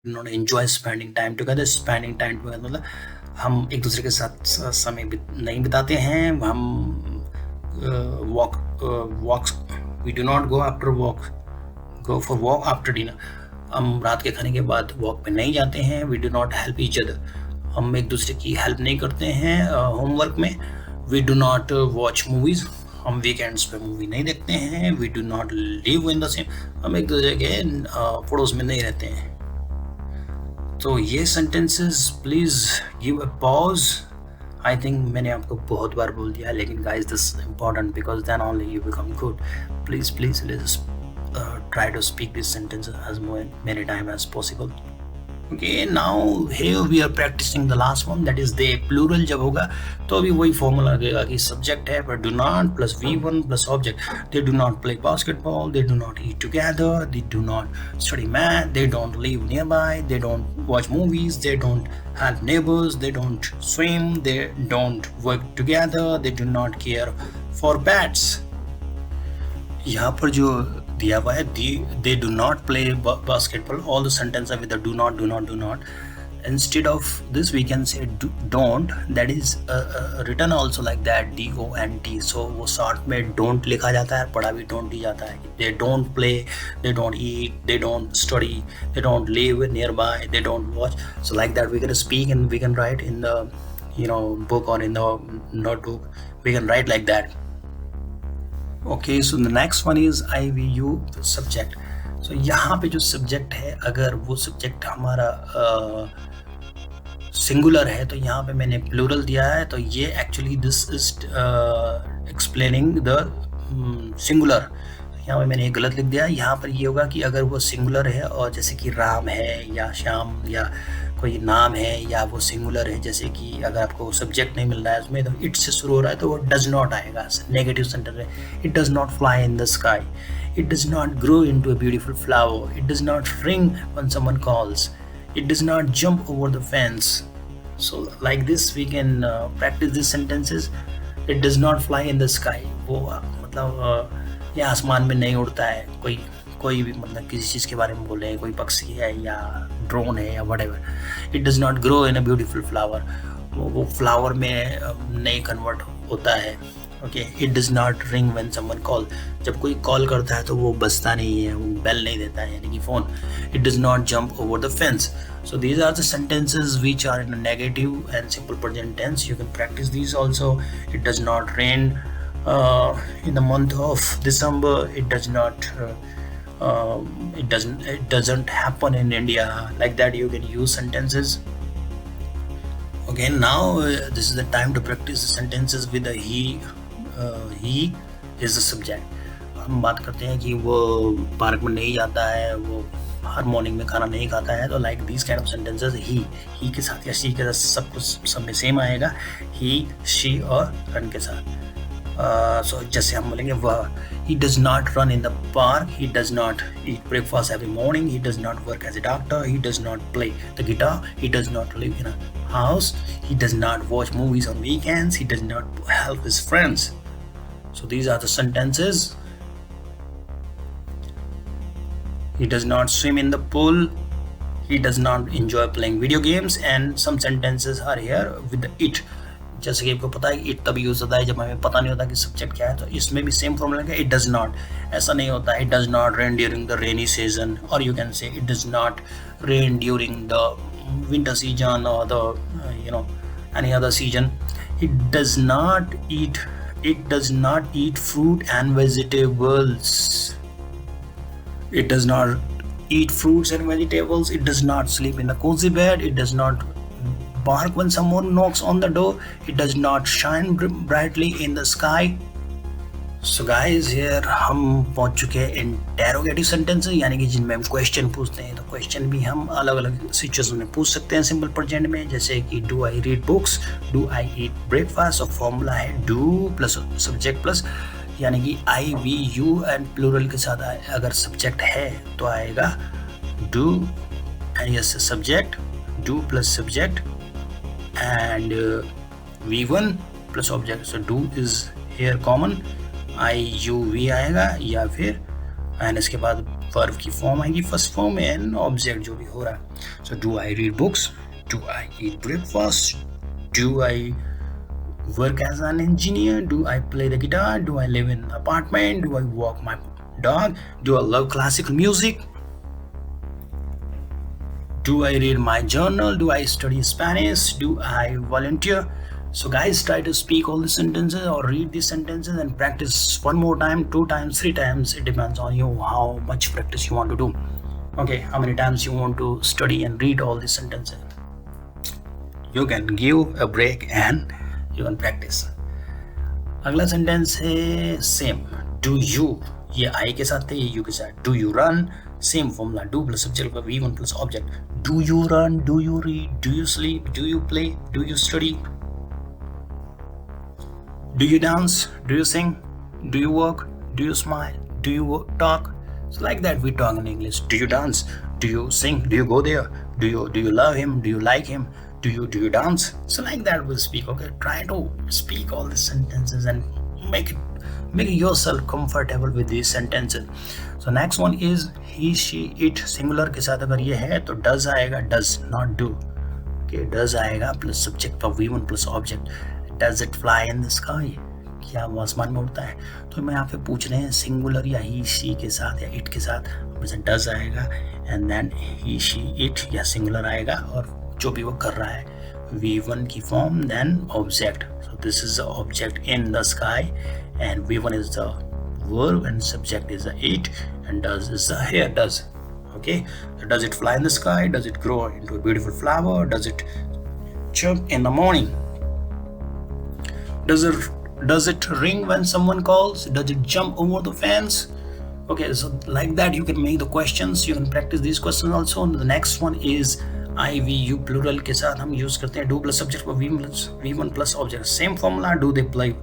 Not enjoy spending time together. Spending time together मतलब हम एक दूसरे के साथ समय नहीं बिताते हैं। हम walks we do not go after walk go for walk after dinner. हम रात के खाने के बाद वॉक पे नहीं जाते हैं। We do not help each other. हम एक दूसरे की हेल्प नहीं करते हैं होमवर्क में। We do not watch movies. हम वीकेंड्स पे मूवी नहीं देखते हैं। We do not live in the same. हम एक दूसरे के पड़ोस में नहीं रहते हैं। तो ये sentences please give a pause. I think मैंने आपको बहुत बार बोल दिया, लेकिन guys this is important because then only you become good. Please please let's try to speak these sentences as many times as possible. Okay, now here we are practicing the last one, that is they plural जब होगा तो अभी वही formula लगेगा कि subject है पर do not plus V1 plus object. They do not play basketball, they do not eat together, they do not study math, they don't live nearby, they don't watch movies, they don't help neighbors, they don't swim, they don't work together, they do not care for pets. यहाँ पर जो दिया हुआ है they do not play basketball, all the sentence with do not do not do not. Instead of this we can say don't, that is written also like that DONT। So वो short में don't लिखा जाता है, पढ़ा भी don't ही जाता है। They don't play, they don't eat, they don't study, they don't live nearby, they don't watch. So like that we can speak and we can write in the book or in the notebook. We can write like that. Okay, so the next one is IVU subject. So यहाँ पे जो subject है, अगर वो subject हमारा singular है तो यहाँ पे मैंने प्लूरल दिया है। तो ये actually this is explaining the singular. यहाँ पे मैंने गलत लिख दिया। यहाँ पर ये होगा कि अगर वो सिंगुलर है और जैसे कि राम है या श्याम या कोई नाम है या वो सिंगुलर है, जैसे कि अगर आपको सब्जेक्ट नहीं मिल रहा है उसमें तो इट से शुरू हो रहा है तो वो डज नॉट आएगा, नेगेटिव सेंटेंस है। It does not fly in the sky, it does not grow into a beautiful flower, it does not ring when someone calls, it does not jump over the fence. So like this we can practice this sentences. It does not fly in the sky, वो मतलब ये आसमान में नहीं उड़ता है। कोई भी मतलब किसी चीज़ के बारे में बोले, कोई पक्षी है या ड्रोन है या whatever. It does not grow in a beautiful flower, वो फ्लावर में नहीं कन्वर्ट होता है। Okay, it does not ring when someone call, जब कोई कॉल करता है तो वो बजता नहीं है, वो बेल नहीं देता है, यानी कि phone. It does not jump over the fence. So these are the sentences which are in a negative and simple present tense. You can practice these also. It does not rain in the month of December. It does not it doesn't happen in India. Like that you can use sentences. Okay, now this is the time to practice the sentences with the he. He is the subject. हम बात करते हैं कि वो park में नहीं जाता है, वो हर मॉर्निंग में खाना नहीं खाता है। तो like these kind of sentences ही के साथ या शी के साथ सब कुछ सब में सेम आएगा, ही, शी और रन के साथ। सो जैसे हम बोलेंगे वह, he does not run in the park, he does not eat breakfast every morning, he does not work as a doctor, he does not play the guitar, he does not live in a house, he does not watch movies on weekends, he does not help his friends. So these are the sentences. He does not swim in the pool, he does not enjoy playing video games, and some sentences are here with the it. जैसे कि आपको पता है it तभी use होता है जब हमें पता नहीं होता कि सब्जेक्ट क्या है, तो इसमें भी सेम फॉर्मूला है। इट डज नॉट, ऐसा नहीं होता है it does not rain during the rainy season, और you can say it does not rain during the winter season और the any other season. It does not eat fruit and vegetables, it does not eat fruits and vegetables, it does not sleep in a cozy bed, it does not bark when someone knocks on the door, it does not shine brightly in the sky. So guys, here हम पहुंच चुके हैं interrogative sentences, यानी कि जिनमें हम question पूछते हैं। तो क्वेश्चन भी हम अलग अलग सिचुएशन में पूछ सकते हैं सिंपल प्रेजेंट में, जैसे कि do I read books, do I eat breakfast. और फॉर्मूला है डू प्लस सब्जेक्ट प्लस, यानी कि I we you and plural के साथ अगर सब्जेक्ट है तो आएगा do and yes subject, do plus subject and V1 plus object. So do is here common, I you we आएगा, या फिर एंड इसके बाद वर्ब की फॉर्म आएगी फर्स्ट फॉर्म एंड ऑब्जेक्ट जो भी हो रहा है. So do I read books, do I eat breakfast, do I work as an engineer, do I play the guitar, do I live in an apartment, do I walk my dog, do I love classical music, do I read my journal, do I study Spanish, do I volunteer. So guys, try to speak all the sentences or read these sentences and practice one more time, 2 times, 3 times. It depends on you how much practice you want to do. Okay, how many times you want to study and read all these sentences. You can give a break and you can practice. अगला sentence है same. Do you, ये आई के साथ है, ये you के साथ. Do you run, same formula, do plus subject का V1 plus object. Do you run, do you read, do you sleep, do you play, do you study, do you dance, do you sing, do you work, do you smile, do you talk. So like that we talk in English. Do you dance? Do you sing? Do you go there? Do you love him? Do you like him? Do you dance? So like that we'll speak. Okay, try to speak all these sentences and make yourself comfortable with these sentences. So next one is he, she, it. Singular के साथ अगर ये है तो does आएगा, does not do. Okay, does आएगा plus subject पर V1 plus object. Does it fly in the sky? क्या वो आसमान में उड़ता है. तो मैं यहाँ पे पूछ रहे हैं सिंगुलर या ही शी के साथ या इट के साथ, वैसे डज आएगा and then he she it या सिंगुलर आएगा और जो भी वो कर रहा है V1 की form then object. So this is the object in the sky and V1 is the verb and subject is the it and does is the here does. Okay, does it fly in the sky, does it grow into a beautiful flower, does it jump in the morning, does it ring when someone calls, does it jump over the fence. Okay, so like that you can make the questions, you can practice these questions also. And the next one is I, we, you plural के साथ हम use करते हैं do plus subject पर V1 plus object. Same formula. Do they play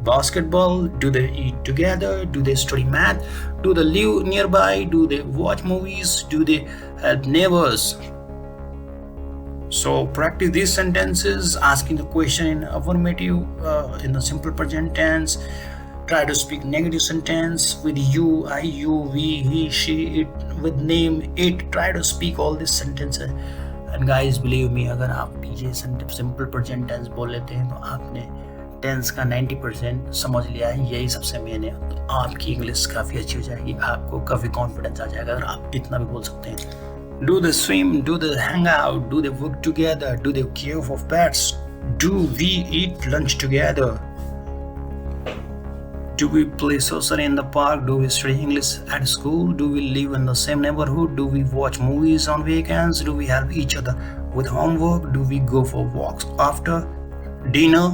basketball, do they eat together, do they study math, do they live nearby, do they watch movies, do they help neighbors. So practice these sentences, asking the question in affirmative, in the simple present tense. Try to speak negative sentence with you, I, you, we, he, she, it, with name, it. Try to speak all these sentences. And guys, believe me, अगर आप ये simple present tense बोल लेते हैं तो आपने tense का 90% समझ लिया है. यही सबसे मेन है. तो आपकी इंग्लिश काफ़ी अच्छी हो जाएगी, आपको काफ़ी कॉन्फिडेंस आ जाएगा अगर आप इतना भी बोल सकते हैं. Do they swim? Do they hang out? Do they work together? Do they care for pets? Do we eat lunch together? Do we play soccer in the park? Do we study English at school? Do we live in the same neighborhood? Do we watch movies on weekends? Do we help each other with homework? Do we go for walks after dinner?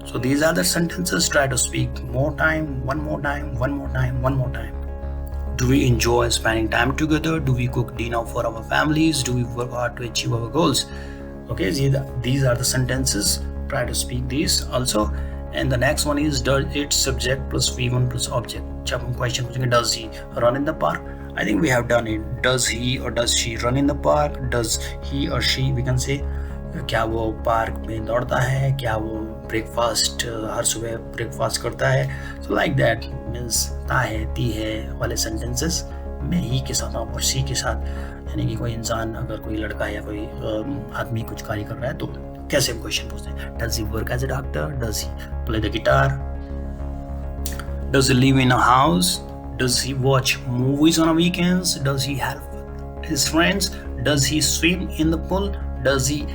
So these are the sentences. Try to speak one more time. Do we enjoy spending time together? Do we cook dinner for our families? Do we work hard to achieve our goals? Okay, these are the sentences. Try to speak these also. And the next one is does it subject plus V1 plus object. जब हम question पूछेंगे does he run in the park? I think we have done it. Does he or does she run in the park? Does he or she, we can say, क्या वो park में दौड़ता है, क्या वो ब्रेकफास्ट हर सुबह breakfast करता है. सो लाइक दैट मीन्स ता है ती है वाले सेंटेंसेस में ही के साथ और सी के साथ, यानी कि कोई इंसान अगर कोई लड़का या कोई आदमी कुछ कार्य कर रहा है तो कैसे हम क्वेश्चन पूछते हैं. Does he work as a doctor, does he play the guitar, does he live in a house, does he watch movies on weekends, does he help his friends, does he swim in the pool, does he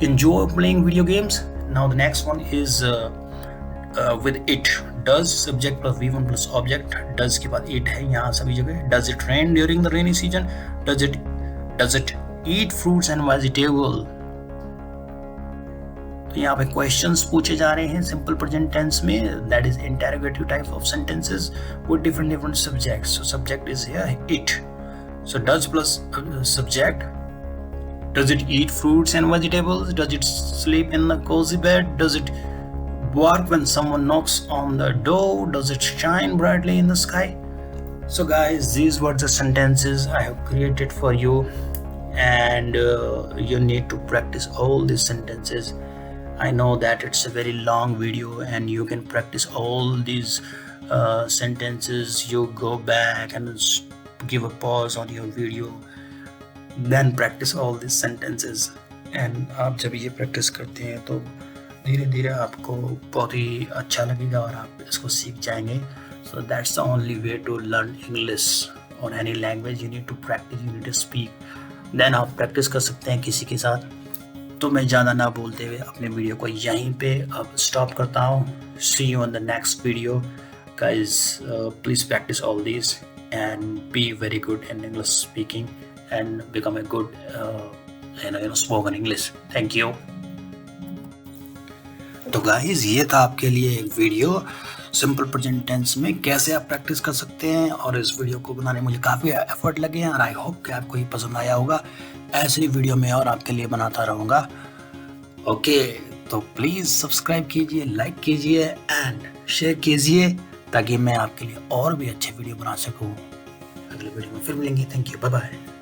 enjoy playing video games. Now the next one is with it. Does subject plus V1 plus object. Does के बाद it है यहाँ सभी जगह. Does it rain during the rainy season? Does it eat fruits and vegetable? तो यहाँ पे questions पूछे जा रहे हैं simple present tense में. That is interrogative type of sentences with different subjects. So subject is here it. So does plus subject. Does it eat fruits and vegetables? Does it sleep in a cozy bed? Does it bark when someone knocks on the door? Does it shine brightly in the sky? So guys, these were the sentences I have created for you, and you need to practice all these sentences. I know that it's a very long video and you can practice all these sentences. You go back and give a pause on your video, then practice all these sentences. And आप जब ये practice करते हैं तो धीरे धीरे आपको बहुत ही अच्छा लगेगा और आप इसको सीख जाएंगे. So that's the only way to learn English or any language. You need to practice, you need to speak. Then आप प्रैक्टिस कर सकते हैं किसी के साथ. तो मैं ज़्यादा ना बोलते हुए अपने वीडियो को यहीं पे अब स्टॉप करता हूँ. See you on the next video. Guys, please practice all these and be very good in English speaking and become a good spoken English. Thank you. तो गाइज ये था आपके लिए एक वीडियो सिंपल प्रेजेंट टेंस में कैसे आप practice कर सकते हैं. और इस वीडियो को बनाने में मुझे काफ़ी एफर्ट लगे हैं और आई होप कि आपको ये पसंद आया होगा. ऐसी वीडियो मैं और आपके लिए बनाता रहूँगा. ओके, तो प्लीज़ सब्सक्राइब कीजिए, लाइक कीजिए एंड शेयर कीजिए ताकि मैं आपके लिए और भी अच्छे वीडियो बना सकूँ. अगले वीडियो में फिर मिलेंगे. Thank you, bye bye.